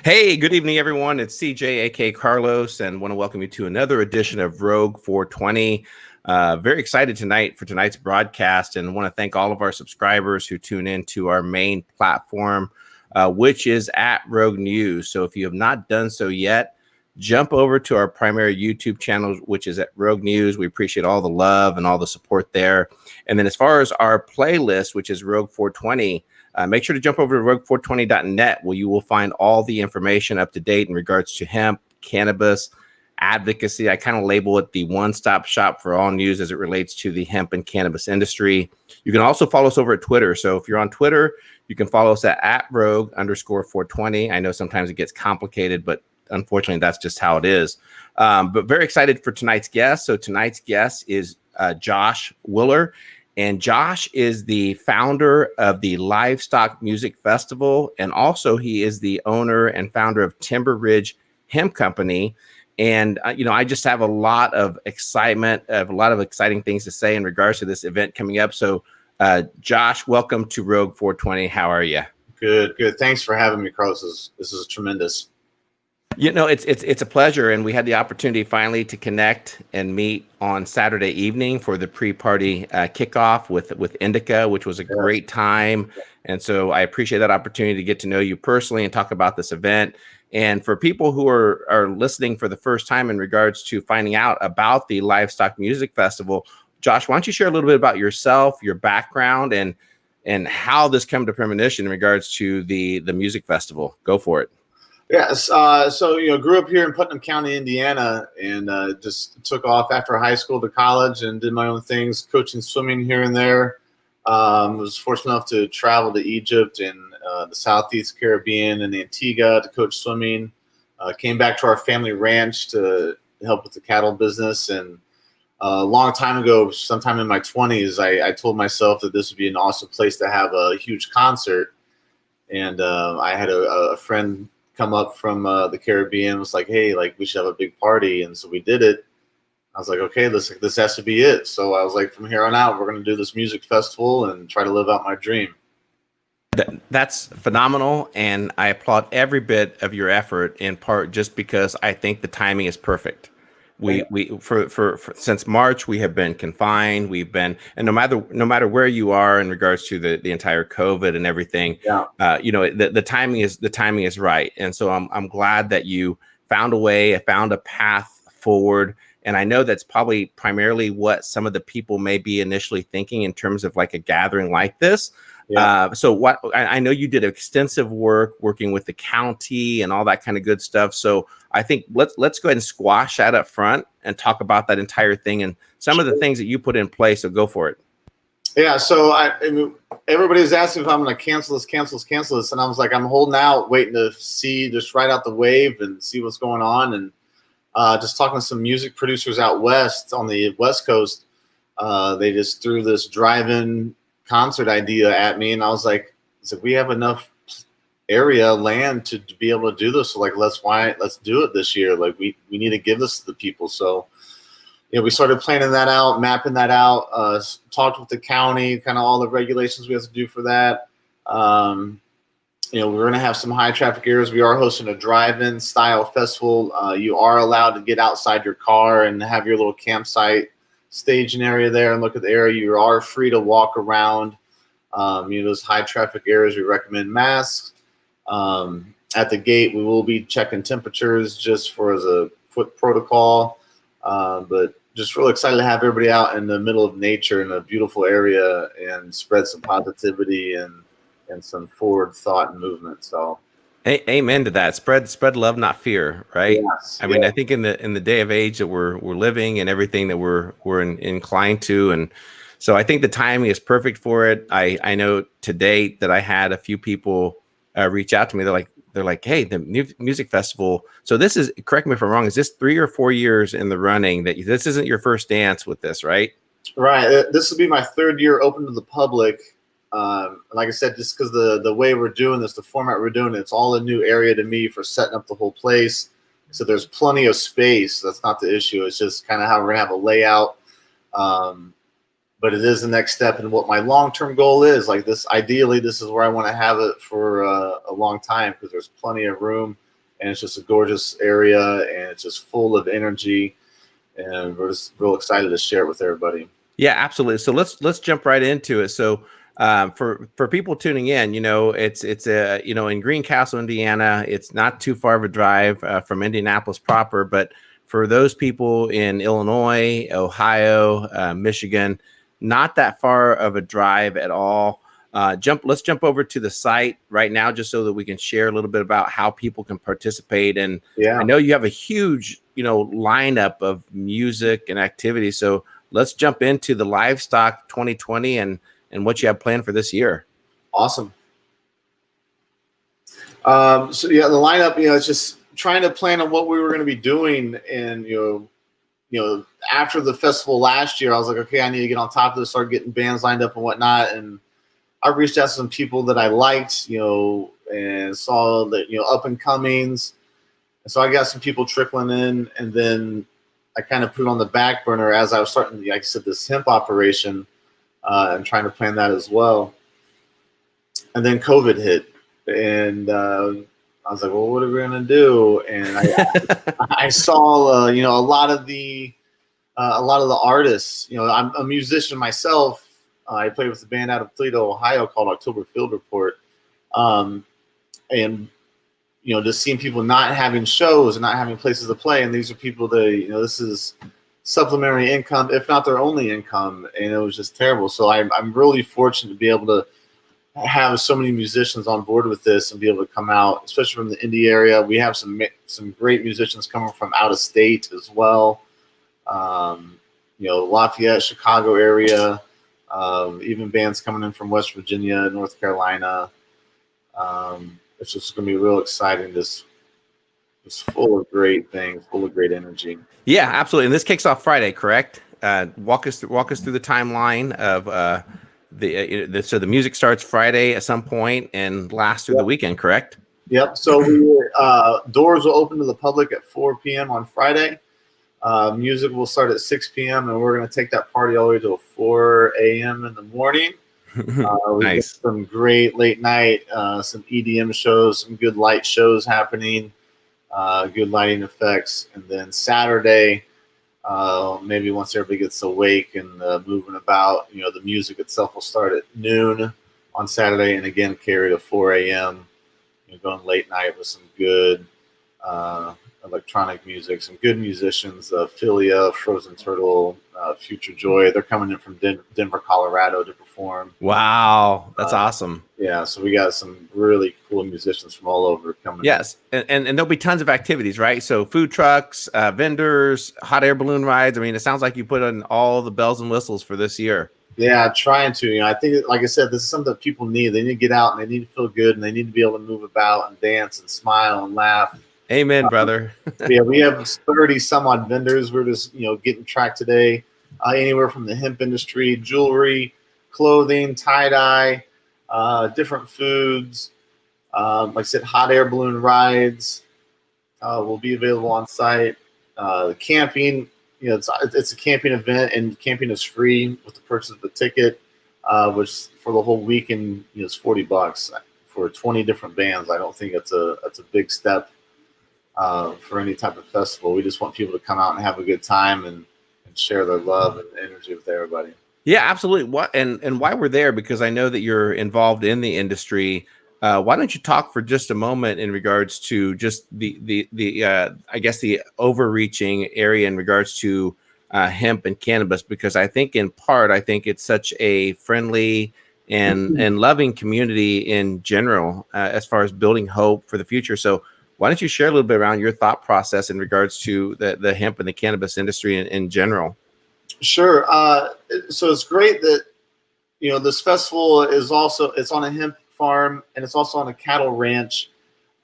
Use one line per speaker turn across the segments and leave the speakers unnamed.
Hey, good evening, everyone. It's CJ, aka Carlos, and want to welcome you to another edition of Rogue 420. Very excited tonight for tonight's broadcast, and want to thank all of our subscribers who tune in to our main platform, which is at Rogue News. So if you have not done so yet, jump over to our primary YouTube channel, which is at Rogue News. We appreciate all the love and all the support there. And then as far as our playlist, which is Rogue 420, make sure to jump over to rogue420.net, where you will find all the information up to date in regards to hemp, cannabis, advocacy. I kind of label it the one-stop shop for all news as it relates to the hemp and cannabis industry. You can also follow us over at Twitter. So if you're on Twitter, you can follow us at rogue_420. I know sometimes it gets complicated, but unfortunately, that's just how it is. But very excited for tonight's guest. So tonight's guest is Josh Willer. And Josh is the founder of the LIVEstock Music Festival. And also he is the owner and founder of Timber Ridge Hemp Company. And, I just have a lot of excitement, a lot of exciting things to say in regards to this event coming up. So, Josh, welcome to Rogue 420. How are you?
Good. Thanks for having me, Carlos. This is tremendous.
It's a pleasure, and we had the opportunity finally to connect and meet on Saturday evening for the pre-party kickoff with Indica, which was a great time. And so I appreciate that opportunity to get to know you personally and talk about this event. And for people who are listening for the first time in regards to finding out about the LIVEstock Music Festival, Josh, why don't you share a little bit about yourself, your background, and how this came to premonition in regards to the music festival? Go for it.
Yes. Grew up here in Putnam County, Indiana, and just took off after high school to college and did my own things, coaching swimming here and there. Was fortunate enough to travel to Egypt and the Southeast Caribbean and Antigua to coach swimming. Came back to our family ranch to help with the cattle business. And a long time ago, sometime in my 20s, I told myself that this would be an awesome place to have a huge concert. And I had a friend come up from the Caribbean, was like, hey, we should have a big party. And so we did it. I was like, okay, this has to be it. So I was like, from here on out, we're going to do this music festival and try to live out my dream.
That's phenomenal. And I applaud every bit of your effort, in part just because I think the timing is perfect. For since March, we have been confined. And no matter where you are in regards to the entire COVID and everything, the timing is right. And so I'm glad that you found a path forward. And I know that's probably primarily what some of the people may be initially thinking in terms of like a gathering like this. Yeah. So what I know you did extensive work working with the county and all that kind of good stuff. So I think let's go ahead and squash that up front and talk about that entire thing and some of the things that you put in place. So go for it.
Yeah. So everybody's asking if I'm going to cancel this. And I was like, I'm holding out, waiting to see, just ride out the wave and see what's going on. And just talking to some music producers out west on the West Coast. They just threw this drive-in concert idea at me, and I was like, we have enough land to be able to do this. So let's do it this year. We need to give this to the people. So we started planning that out, mapping that out, talked with the county, kind of all the regulations we have to do for that. We're going to have some high traffic areas. We are hosting a drive-in style festival. You are allowed to get outside your car and have your little campsite staging area there and look at the area. You are free to walk around. Those high traffic areas, we recommend masks. At the gate, we will be checking temperatures just as a foot protocol. But just really excited to have everybody out in the middle of nature in a beautiful area and spread some positivity and some forward thought and movement. So
amen to that. Spread love, not fear, right?
Yes,
I mean, I think in the day of age that we're living and everything that we're inclined to, and so I think the timing is perfect for it. I know to date that I had a few people reach out to me. They're like, hey, the music festival. So this is, correct me if I'm wrong, is this 3 or 4 years in the running that this isn't your first dance with this, right?
Right. This will be my third year open to the public. Like I said, just because the way we're doing this, the format we're doing, it's all a new area to me for setting up the whole place. So there's plenty of space. That's not the issue. It's just kind of how we're going to have a layout. But it is the next step in what my long-term goal is. Ideally, this is where I want to have it for a long time because there's plenty of room. and it's just a gorgeous area, and it's just full of energy, and we're just real excited to share it with everybody.
Yeah, absolutely. So let's jump right into it. So for people tuning in, it's in Greencastle, Indiana. It's not too far of a drive from Indianapolis proper, but for those people in Illinois, Ohio, Michigan, not that far of a drive at all. Let's jump over to the site right now, just so that we can share a little bit about how people can participate. And I know you have a huge, lineup of music and activities. So let's jump into the LIVEstock 2020 and what you have planned for this year.
Awesome. So yeah, the lineup, it's just trying to plan on what we were going to be doing. And, after the festival last year, I was like, okay, I need to get on top of this, start getting bands lined up and whatnot. And I reached out to some people that I liked, and saw that, up and comings. And so I got some people trickling in, and then I kind of put it on the back burner as I was starting, like I said, this hemp operation, and trying to plan that as well. And then COVID hit, and I was like, well, what are we gonna do? And I saw, a lot of the artists. I'm a musician myself. I played with a band out of Toledo, Ohio, called October Field Report, and just seeing people not having shows and not having places to play. And these are people that, this is supplementary income, if not their only income. And it was just terrible. So I'm really fortunate to be able to have so many musicians on board with this and be able to come out, especially from the indie area. We have some great musicians coming from out of state as well. Lafayette, Chicago area, even bands coming in from West Virginia, North Carolina. It's just going to be real exciting. Just full of great things, full of great energy.
Yeah, absolutely. And this kicks off Friday, correct? Walk us through the timeline of so the music starts Friday at some point and lasts through the weekend, correct?
Yep. So doors will open to the public at 4 p.m. on Friday. Music will start at 6 p.m. and we're going to take that party all the way to 4 a.m. in the morning.
Nice.
Some great late night, some EDM shows, some good light shows happening, good lighting effects. And then Saturday, maybe once everybody gets awake and moving about, the music itself will start at noon on Saturday and again carry to 4 a.m. Going late night with some good electronic music, some good musicians, Philia, Frozen Turtle, Future Joy. They're coming in from Denver, Colorado to perform.
Wow, that's awesome.
Yeah, so we got some really cool musicians from all over coming.
Yes, and there'll be tons of activities, right? So food trucks, vendors, hot air balloon rides. I mean, it sounds like you put in all the bells and whistles for this year.
Yeah, trying to. I think, like I said, this is something that people need. They need to get out and they need to feel good and they need to be able to move about and dance and smile and laugh.
Amen, brother.
Yeah, we have 30 some odd vendors. We're just, getting tracked today. Anywhere from the hemp industry, jewelry, clothing, tie-dye, different foods. Like I said, hot air balloon rides will be available on site. The camping, it's a camping event, and camping is free with the purchase of the ticket, which for the whole weekend is $40 for 20 different bands. I don't think it's a big step for any type of festival. We just want people to come out and have a good time and share their love and energy with everybody.
Yeah, absolutely. And why we're there, because I know that you're involved in the industry. Why don't you talk for just a moment in regards to just the I guess the overreaching area in regards to hemp and cannabis, because I think in part, it's such a friendly and loving community in general, as far as building hope for the future. So why don't you share a little bit around your thought process in regards to the hemp and the cannabis industry in general? Sure.
So it's great that, this festival is it's on a hemp farm and it's also on a cattle ranch.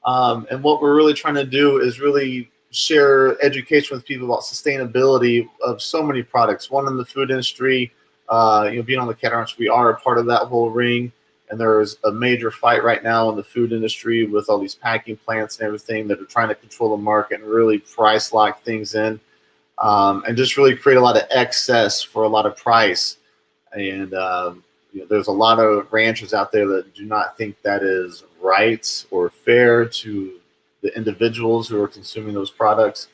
And what we're really trying to do is really share education with people about sustainability of so many products. One, in the food industry, being on the cattle ranch, we are a part of that whole ring. And there's a major fight right now in the food industry with all these packing plants and everything that are trying to control the market and really price lock things in, and just really create a lot of excess for a lot of price. And there's a lot of ranchers out there that do not think that is right or fair to the individuals who are consuming those products.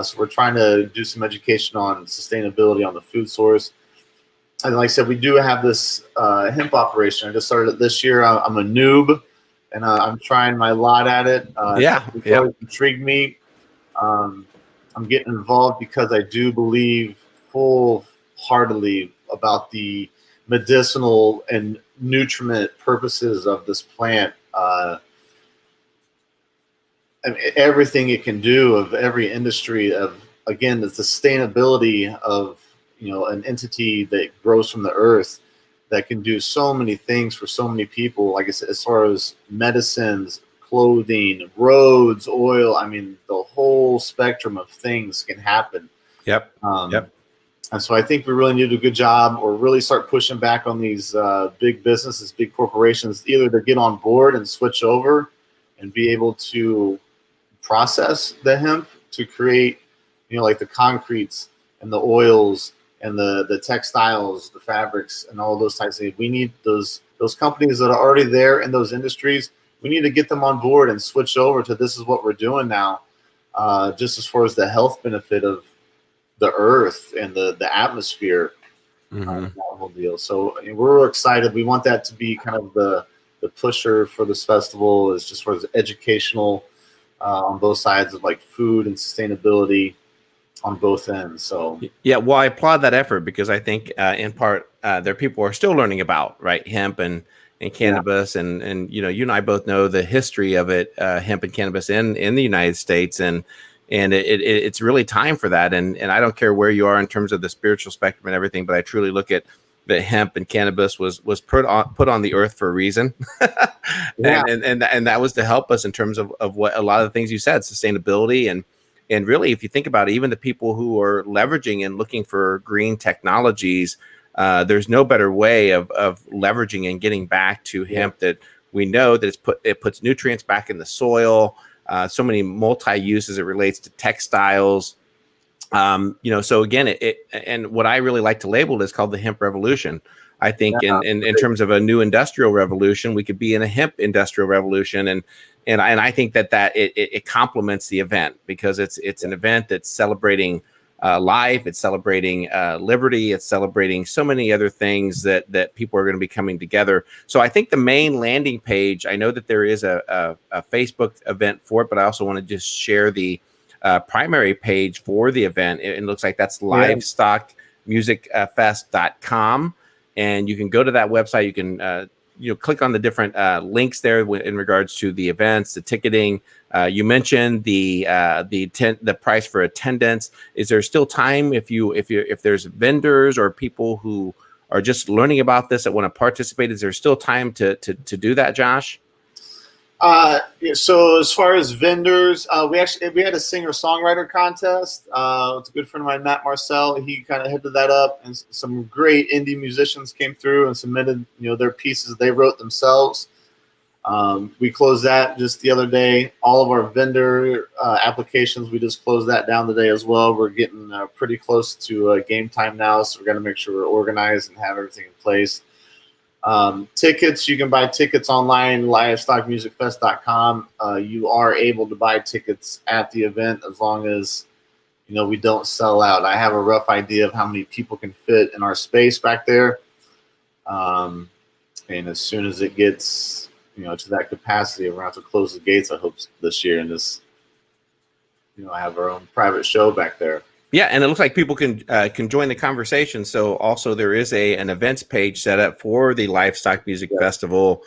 So we're trying to do some education on sustainability on the food source. And like I said, we do have this hemp operation. I just started it this year. I'm a noob, and I'm trying my lot at it. It's always intrigued me. I'm getting involved because I do believe full-heartedly about the medicinal and nutriment purposes of this plant. I mean, everything it can do, of every industry, of, again, the sustainability of, you know, an entity that grows from the earth that can do so many things for so many people. Like I said, as far as medicines, clothing, roads, oil, I mean, the whole spectrum of things can happen.
Yep.
And so I think we really need to do a good job, or really start pushing back on these big businesses, big corporations, either to get on board and switch over and be able to process the hemp to create, you know, like the concretes and the oils and the textiles, the fabrics, and all those types of things. We need those companies that are already there in those industries. We need to get them on board and switch over to, this is what we're doing now, just as far as the health benefit of the earth and the atmosphere, that whole deal. So I mean, we're excited. We want that to be kind of the pusher for this festival, is just for as educational on both sides of like food and sustainability on both ends. So
yeah, well, I applaud that effort, because I think in part there are people who are still learning about, right, hemp and cannabis, and you know, you and I both know the history of it, hemp and cannabis in the United States, and it's really time for that. And I don't care where you are in terms of the spiritual spectrum and everything, but I truly look at that hemp and cannabis was put on the earth for a reason. and that was to help us in terms of what a lot of the things you said, sustainability, and really, if you think about it, even the people who are leveraging and looking for green technologies, there's no better way of leveraging and getting back to hemp that we know that it puts nutrients back in the soil. So many multi-uses as it relates to textiles. You know, so again, and what I really like to label it is called the Hemp Revolution. I think in terms of a new industrial revolution, we could be in a hemp industrial revolution, and I think that it complements the event, because it's an event that's celebrating life, it's celebrating liberty, it's celebrating so many other things that people are going to be coming together. So I think the main landing page, I know that there is a Facebook event for it, but I also want to just share the primary page for the event. It looks like that's LIVEstockmusicfest.com, and you can go to that website. You can click on the different links there in regards to the events, the ticketing. You mentioned the price for attendance. Is there still time if there's vendors or people who are just learning about this that want to participate? Is there still time to do that, Josh?
So as far as vendors, we had a singer-songwriter contest. It's a good friend of mine, Matt Marcel. He kind of headed that up, and some great indie musicians came through and submitted, their pieces they wrote themselves. We closed that just the other day. All of our vendor applications, we just closed that down today as well. We're getting pretty close to game time now, so we're going to make sure we're organized and have everything in place. Tickets, you can buy tickets online, LIVEstockmusicfest.com. You are able to buy tickets at the event as long as we don't sell out. I have a rough idea of how many people can fit in our space back there, and as soon as it gets to that capacity, we're gonna have to close the gates, I hope, this year, and just have our own private show back there.
Yeah, and it looks like people can join the conversation. So also there is an events page set up for the Livestock Music Festival,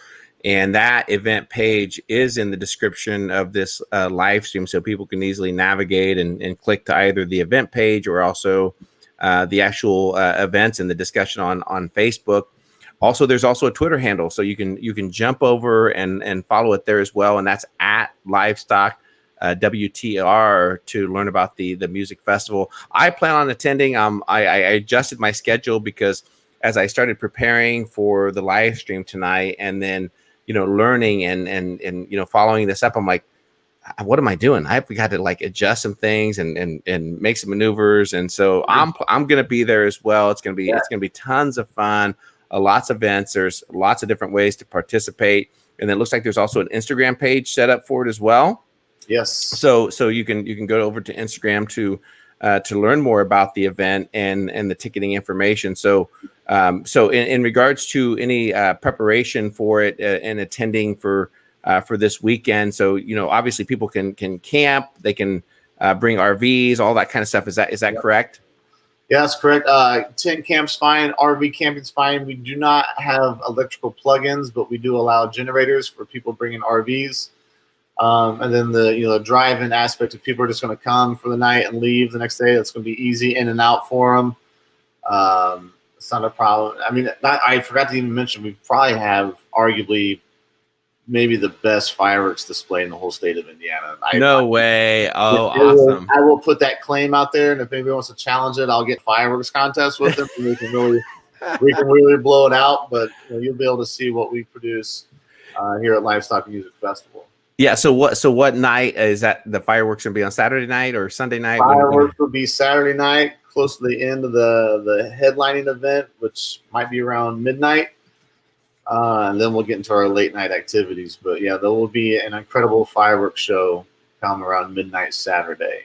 and that event page is in the description of this live stream, so people can easily navigate and click to either the event page or also the actual events and the discussion on Facebook. Also, there's also a Twitter handle, so you can jump over and follow it there as well, and that's at Livestock WTR to learn about the music festival. I plan on attending. I adjusted my schedule because as I started preparing for the live stream tonight, and then learning and following this up, I'm like, what am I doing? I've got to adjust some things and make some maneuvers, and so I'm gonna be there as well. It's gonna be tons of fun. Lots of events. There's lots of different ways to participate, and it looks like there's also an Instagram page set up for it as well.
Yes.
So you can go over to Instagram to learn more about the event and the ticketing information. So in regards to any preparation for it and attending for this weekend, so obviously people can camp, they can bring RVs, all that kind of stuff. Is that correct?
Yeah, that's correct. Tent camp's fine. RV camping's fine. We do not have electrical plugins, but we do allow generators for people bringing RVs. And then the drive-in aspect, if people are just going to come for the night and leave the next day, that's going to be easy in and out for them. It's not a problem. I mean, I forgot to even mention, we probably have arguably maybe the best fireworks display in the whole state of Indiana.
No way. Oh, awesome.
I will put that claim out there, and if anybody wants to challenge it, I'll get fireworks contest with them. And we can really blow it out, but you'll be able to see what we produce here at LIVEstock Music Festival.
Yeah. So what night is that? The fireworks going to be on Saturday night or Sunday night?
Fireworks will be Saturday night, close to the end of the headlining event, which might be around midnight. And then we'll get into our late night activities. But yeah, there will be an incredible fireworks show come around midnight Saturday.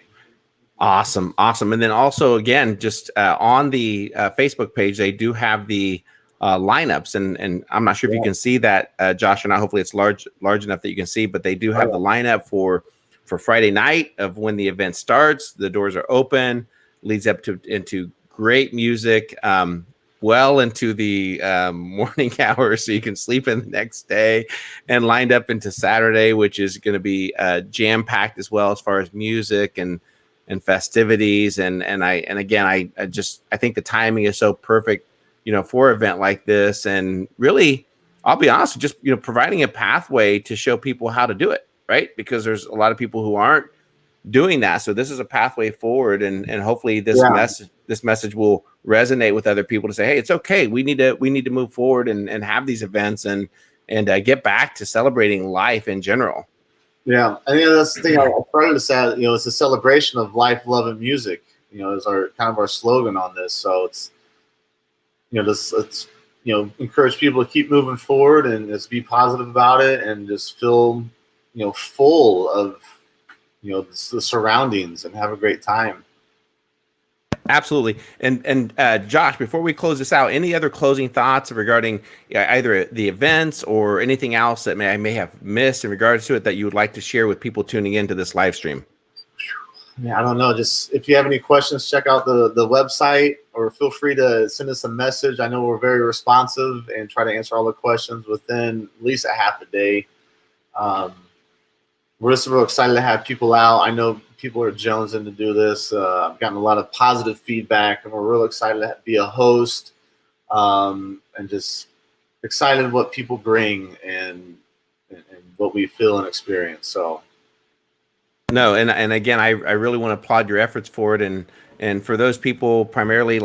Awesome. And then also, again, just on the Facebook page, they do have the lineups, and I'm not sure if you can see that, Josh, or not. Hopefully it's large enough that you can see, but they do have the lineup for Friday night of when the event starts. The doors are open, leads up into great music, well into the morning hours, so you can sleep in the next day, and lined up into Saturday, which is going to be jam packed as well as far as music and festivities. And I think the timing is so perfect, for an event like this. And really, I'll be honest, just providing a pathway to show people how to do it, right? Because there's a lot of people who aren't doing that. So this is a pathway forward, and hopefully this message will resonate with other people to say, hey, it's okay. We need to move forward and have these events and get back to celebrating life in general. Yeah,
I think that's the thing I started to say. It's a celebration of life, love, and music. Is our kind of our slogan on this. So it's let's encourage people to keep moving forward and just be positive about it, and just feel full of the surroundings and have a great time.
Absolutely. And Josh, before we close this out, any other closing thoughts regarding either the events or anything else that I may have missed in regards to it that you would like to share with people tuning into this live stream?
Yeah, I don't know. Just if you have any questions, check out the website, or feel free to send us a message. I know we're very responsive and try to answer all the questions within at least a half a day. We're just real excited to have people out. I know people are jonesing to do this. I've gotten a lot of positive feedback, and we're real excited to be a host, and just excited what people bring and what we feel and experience. So.
No, and again, I really want to applaud your efforts for it, and for those people primarily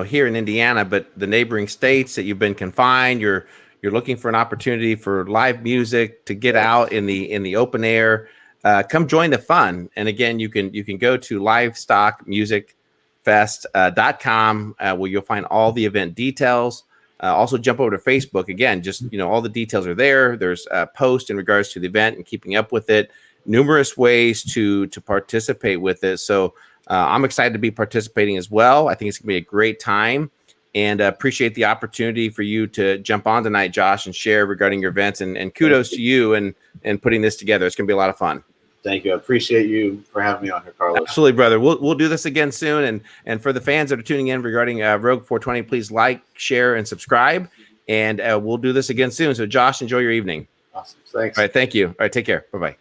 here in Indiana, but the neighboring states that you've been confined, you're looking for an opportunity for live music to get out in the open air. Come join the fun. And again, you can go to livestockmusicfest.com where you'll find all the event details. Also jump over to Facebook. Again, just all the details are there. There's a post in regards to the event and keeping up with it. Numerous ways to participate with it. So I'm excited to be participating as well. I think it's gonna be a great time, and appreciate the opportunity for you to jump on tonight, Josh, and share regarding your events, and kudos to you and putting this together. It's gonna be a lot of fun.
Thank you. I appreciate you for having me on here, Carlos.
Absolutely, brother. We'll do this again soon. And for the fans that are tuning in regarding Rogue 420, please like, share, and subscribe. And we'll do this again soon. So Josh, enjoy your evening.
Awesome. Thanks.
All right. Thank you. All right. Take care. Bye-bye.